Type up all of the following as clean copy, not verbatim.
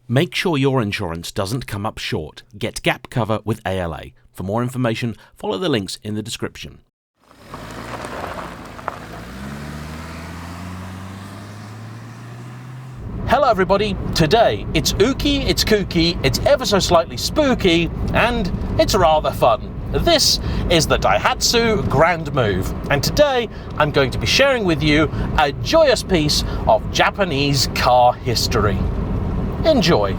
Make sure your insurance doesn't come up short. Get gap cover with ALA. For more information, follow the links in the description. Hello everybody, today it's ooky, it's kooky, it's ever so slightly spooky, and it's rather fun. This is the Daihatsu Grand Move, and today I'm going to be sharing with you a joyous piece of Japanese car history. Enjoy!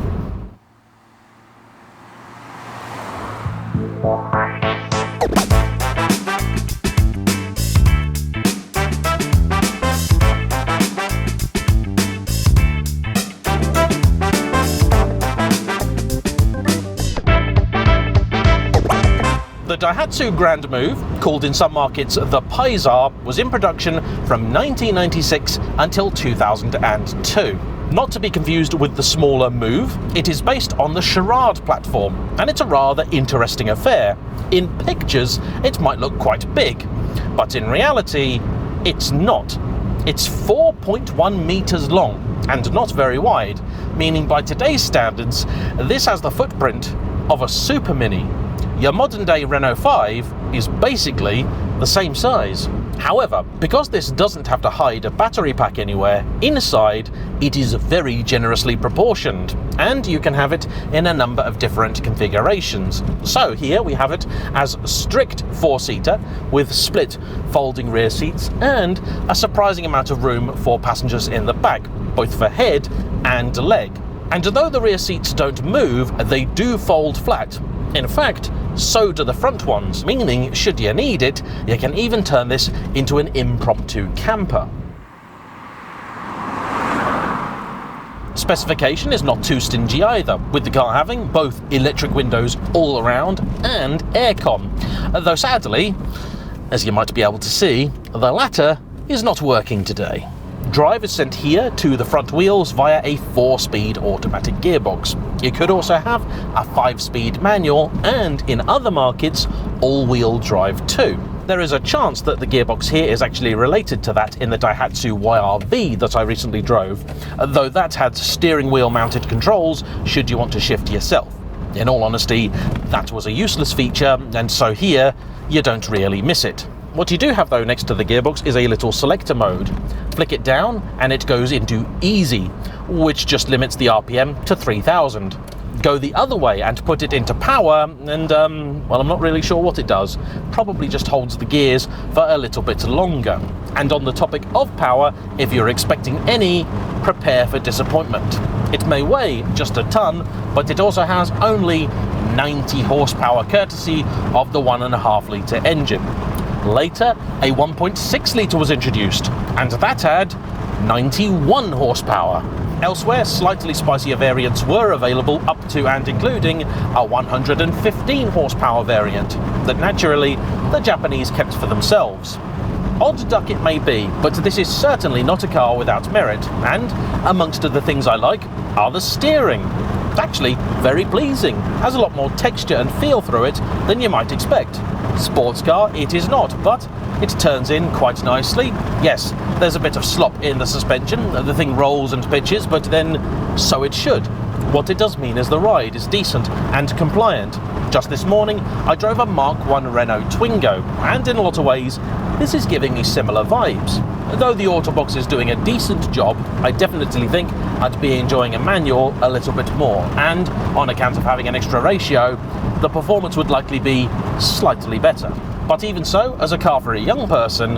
The Daihatsu Grand Move, called in some markets the Paisar, was in production from 1996 until 2002. Not to be confused with the smaller Move, it is based on the Charade platform, and it's a rather interesting affair. In pictures, it might look quite big, but in reality, it's not. It's 4.1 meters long and not very wide, meaning by today's standards, this has the footprint of a Super Mini. Your modern day Renault 5 is basically the same size. However, because this doesn't have to hide a battery pack anywhere, inside it is very generously proportioned, and you can have it in a number of different configurations. So here we have it as strict 4-seater with split folding rear seats and a surprising amount of room for passengers in the back, both for head and leg. And though the rear seats don't move, they do fold flat. In fact, so do the front ones, meaning should you need it, you can even turn this into an impromptu camper. Specification is not too stingy either, with the car having both electric windows all around and aircon, though sadly, as you might be able to see, the latter is not working today. Drive is sent here to the front wheels via a 4-speed automatic gearbox. You could also have a 5-speed manual and, in other markets, all-wheel drive too. There is a chance that the gearbox here is actually related to that in the Daihatsu YRV that I recently drove, though that had steering wheel mounted controls should you want to shift yourself. In all honesty, that was a useless feature, and so here you don't really miss it. What you do have though next to the gearbox is a little selector mode. Flick it down and it goes into easy, which just limits the RPM to 3000. Go the other way and put it into power and, well, I'm not really sure what it does. Probably just holds the gears for a little bit longer. And on the topic of power, if you're expecting any, prepare for disappointment. It may weigh just a ton, but it also has only 90 horsepower courtesy of the 1.5 litre engine. Later, a 1.6 litre was introduced, and that had 91 horsepower. Elsewhere, slightly spicier variants were available up to and including a 115 horsepower variant that naturally the Japanese kept for themselves. Odd duck it may be, but this is certainly not a car without merit, and amongst the things I like are the steering. Actually, very pleasing, has a lot more texture and feel through it than you might expect. Sports car it is not, but it turns in quite nicely. Yes, there's a bit of slop in the suspension, the thing rolls and pitches, but then so it should. What it does mean is the ride is decent and compliant. Just this morning, I drove a Mark I Renault Twingo, and in a lot of ways, this is giving me similar vibes. Though the Autobox is doing a decent job, I definitely think I'd be enjoying a manual a little bit more, and on account of having an extra ratio, the performance would likely be slightly better. But even so, as a car for a young person,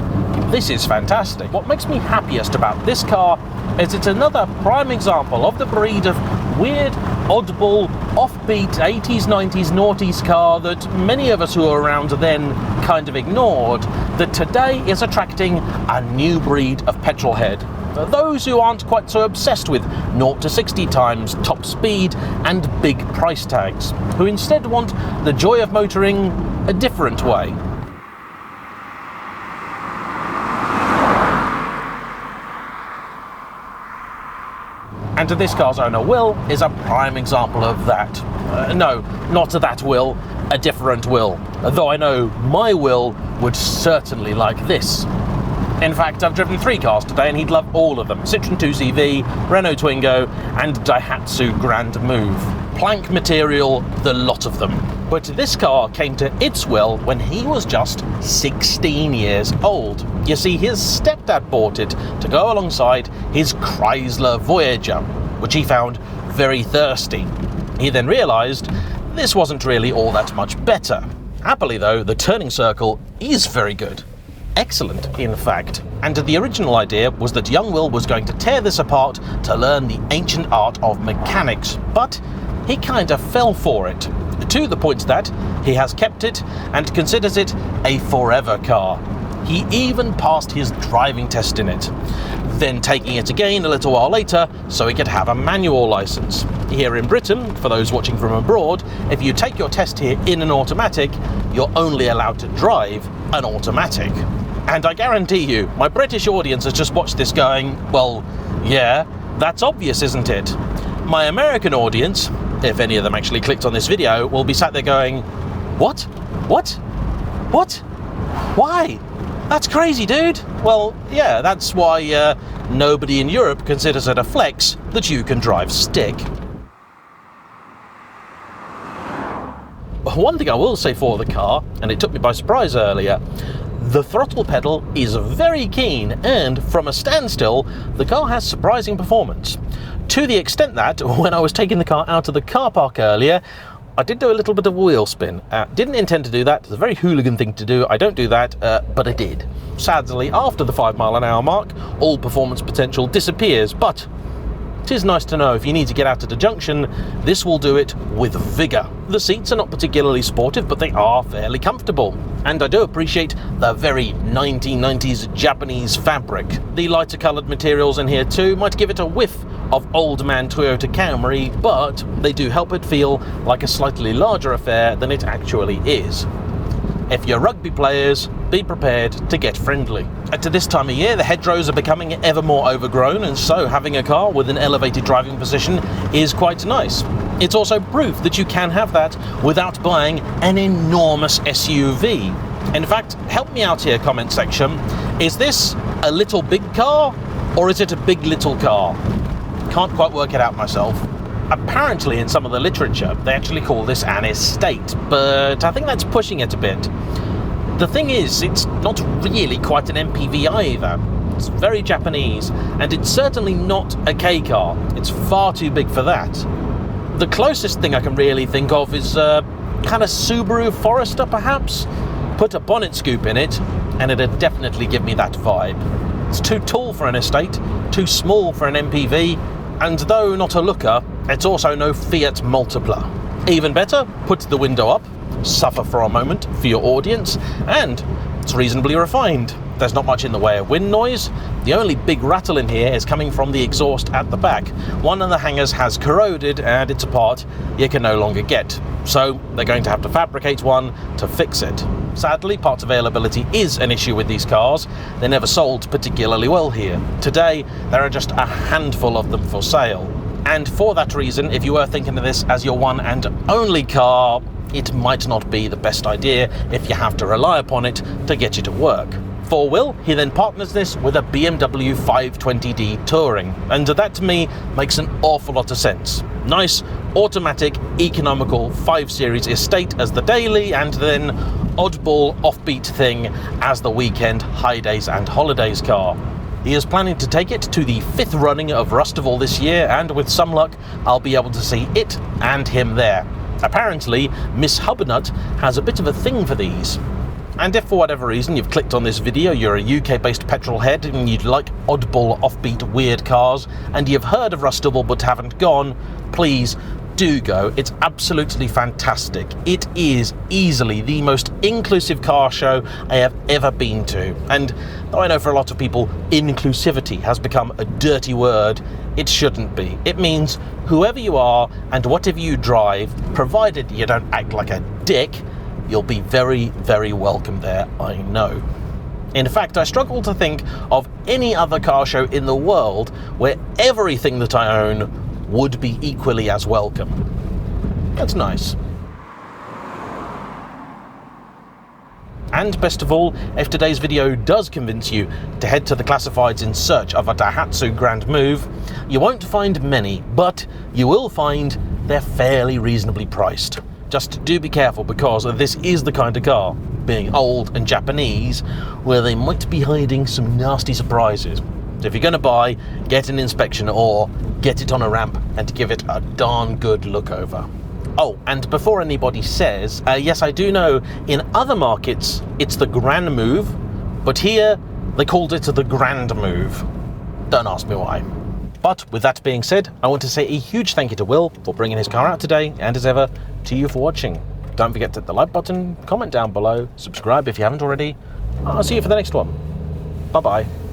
this is fantastic. What makes me happiest about this car is it's another prime example of the breed of weird, oddball, offbeat 80s, 90s, noughties car that many of us who were around then kind of ignored, that today is attracting a new breed of petrolhead. Those who aren't quite so obsessed with 0 to 60 times, top speed and big price tags, who instead want the joy of motoring a different way. And this car's owner, Will, is a prime example of that. No, not that Will, a different Will. Though I know my Will would certainly like this. In fact, I've driven 3 cars today and he'd love all of them. Citroën 2CV, Renault Twingo and Daihatsu Grand Move. Plank material, the lot of them. But this car came to its will when he was just 16 years old. You see, his stepdad bought it to go alongside his Chrysler Voyager, which he found very thirsty. He then realised this wasn't really all that much better. Happily though, the turning circle is very good. Excellent, in fact. And the original idea was that young Will was going to tear this apart to learn the ancient art of mechanics, but he kind of fell for it, to the point that he has kept it and considers it a forever car. He even passed his driving test in it, then taking it again a little while later so he could have a manual license. Here in Britain, for those watching from abroad, if you take your test here in an automatic, you're only allowed to drive an automatic. And I guarantee you, my British audience has just watched this going, well, yeah, that's obvious, isn't it? My American audience, if any of them actually clicked on this video, will be sat there going, what? What? What? Why? That's crazy, dude. Well, yeah, that's why nobody in Europe considers it a flex that you can drive stick. One thing I will say for the car, and it took me by surprise earlier, the throttle pedal is very keen, and from a standstill, the car has surprising performance. To the extent that, when I was taking the car out of the car park earlier, I did do a little bit of wheel spin. Didn't intend to do that. It's a very hooligan thing to do. I don't do that, but I did. Sadly, after the 5 mile an hour mark, all performance potential disappears, but it is nice to know if you need to get out at a junction, this will do it with vigour. The seats are not particularly sportive, but they are fairly comfortable. And I do appreciate the very 1990s Japanese fabric. The lighter coloured materials in here too might give it a whiff of old man Toyota Camry, but they do help it feel like a slightly larger affair than it actually is. If you're rugby players, be prepared to get friendly. At this time of year, the hedgerows are becoming ever more overgrown, and so having a car with an elevated driving position is quite nice. It's also proof that you can have that without buying an enormous SUV. In fact, help me out here, comment section. Is this a little big car, or is it a big little car? Can't quite work it out myself. Apparently in some of the literature they actually call this an estate, but I think that's pushing it a bit. The thing is, it's not really quite an MPV either. It's very Japanese, and it's certainly not a K car. It's far too big for that. The closest thing I can really think of is kind of Subaru Forester perhaps. Put a bonnet scoop in it and it'd definitely give me that vibe. It's too tall for an estate, too small for an MPV, and though not a looker, it's also no Fiat Multipla. Even better, put the window up, suffer for a moment for your audience, and it's reasonably refined. There's not much in the way of wind noise. The only big rattle in here is coming from the exhaust at the back. One of the hangers has corroded and it's a part you can no longer get. So they're going to have to fabricate one to fix it. Sadly, parts availability is an issue with these cars. They're never sold particularly well here. Today, there are just a handful of them for sale. And for that reason, if you were thinking of this as your one and only car, it might not be the best idea if you have to rely upon it to get you to work. For Will, he then partners this with a BMW 520d Touring, and that to me makes an awful lot of sense. Nice, automatic, economical 5 Series estate as the daily, and then oddball, offbeat thing as the weekend, high days and holidays car. He is planning to take it to the 5th running of Rustival this year, and with some luck, I'll be able to see it and him there. Apparently, Miss Hubbernut has a bit of a thing for these. And if for whatever reason you've clicked on this video, you're a UK-based petrol head and you'd like oddball, offbeat, weird cars, and you've heard of Rustival but haven't gone, please do go. It's absolutely fantastic. It is easily the most inclusive car show I have ever been to. And though I know for a lot of people inclusivity has become a dirty word, it shouldn't be. It means whoever you are and whatever you drive, provided you don't act like a dick, you'll be very, very welcome there, I know. In fact, I struggle to think of any other car show in the world where everything that I own would be equally as welcome. That's nice. And best of all, if today's video does convince you to head to the classifieds in search of a Daihatsu Grand Move, you won't find many, but you will find they're fairly reasonably priced. Just do be careful, because this is the kind of car, being old and Japanese, where they might be hiding some nasty surprises. So if you're going to buy, get an inspection or get it on a ramp and give it a darn good look over. Oh, and before anybody says, yes, I do know in other markets it's the Grand Move, but here they called it the Grand Move. Don't ask me why. But with that being said, I want to say a huge thank you to Will for bringing his car out today, and as ever, to you for watching. Don't forget to hit the like button, comment down below, subscribe if you haven't already. I'll see you for the next one. Bye-bye.